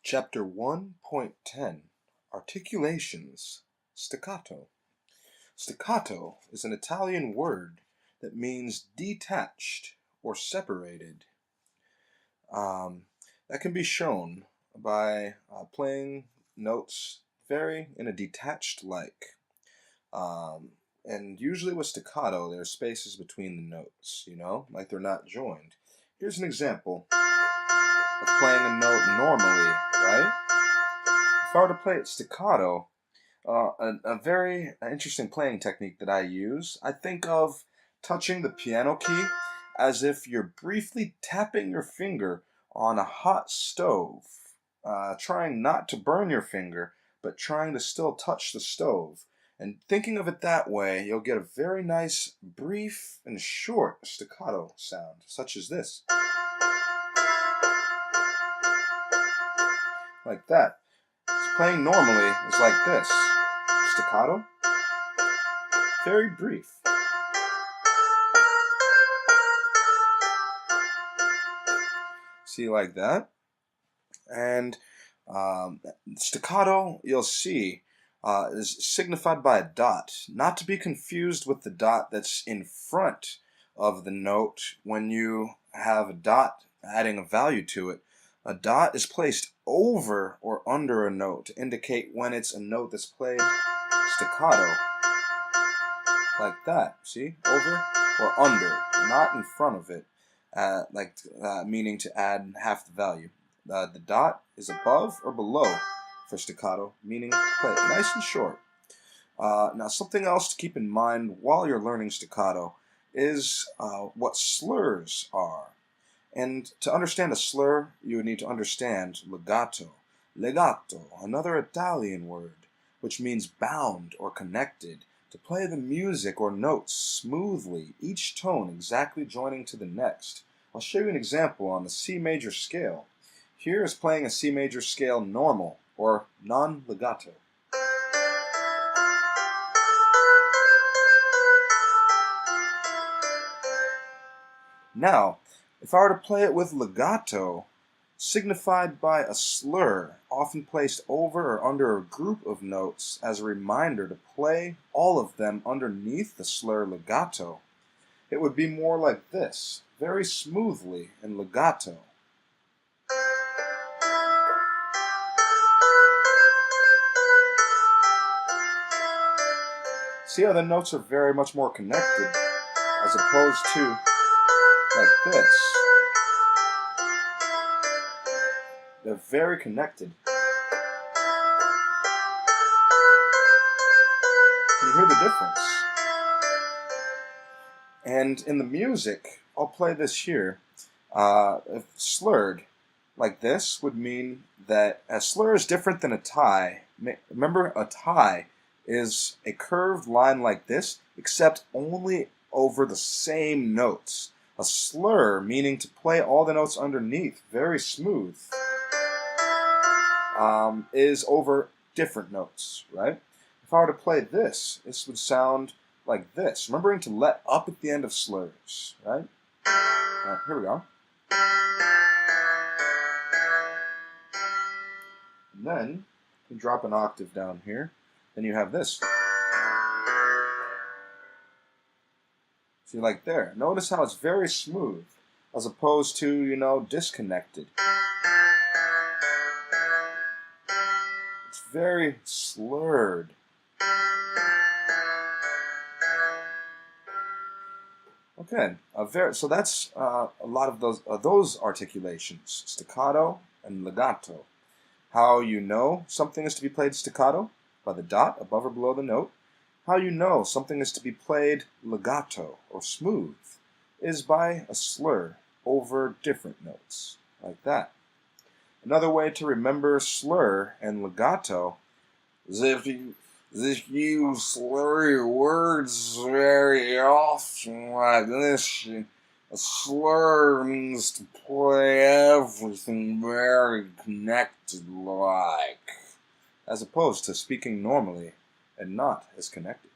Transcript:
Chapter 1.10 Articulations Staccato. Staccato is an Italian word that means detached or separated. That can be shown by playing notes very in a detached like. And usually with staccato, there are spaces between the notes, like they're not joined. Here's an example of playing a note normally, right? If I were to play it staccato, a very interesting playing technique that I use, I think of touching the piano key as if you're briefly tapping your finger on a hot stove, trying not to burn your finger, but trying to still touch the stove. And thinking of it that way, you'll get a very nice, brief, and short staccato sound, such as this. Like that. So playing normally is like this. Staccato, very brief. See, like that. And staccato, you'll see, is signified by a dot, not to be confused with the dot that's in front of the note when you have a dot adding a value to it. A dot is placed over or under a note to indicate when it's a note that's played staccato. Like that, see? Over or under, not in front of it, meaning to add half the value. The dot is above or below for staccato, meaning to play it nice and short. Now, something else to keep in mind while you're learning staccato is what slurs are. And to understand a slur, you would need to understand legato. Legato, another Italian word, which means bound or connected, to play the music or notes smoothly, each tone exactly joining to the next. I'll show you an example on the C major scale. Here is playing a C major scale normal, or non-legato. Now, if I were to play it with legato, signified by a slur, often placed over or under a group of notes as a reminder to play all of them underneath the slur legato, it would be more like this, very smoothly in legato. See how the notes are very much more connected as opposed to like this. They're very connected. Can you hear the difference? And in the music, I'll play this here. If slurred like this would mean that a slur is different than a tie. Remember, a tie is a curved line like this, except only over the same notes. A slur, meaning to play all the notes underneath, very smooth, is over different notes, right? If I were to play this, this would sound like this. Remembering to let up at the end of slurs, right? Here we go. And then you drop an octave down here. Then you have this. See, like there. Notice how it's very smooth, as opposed to, disconnected. It's very slurred. Okay, so that's a lot of those articulations, staccato and legato. How you know something is to be played staccato? By the dot above or below the note. How you know something is to be played legato or smooth is by a slur over different notes, like that. Another way to remember slur and legato is if you slur your words very often like this. A slur means to play everything very connected like, as opposed to speaking normally and not as connected.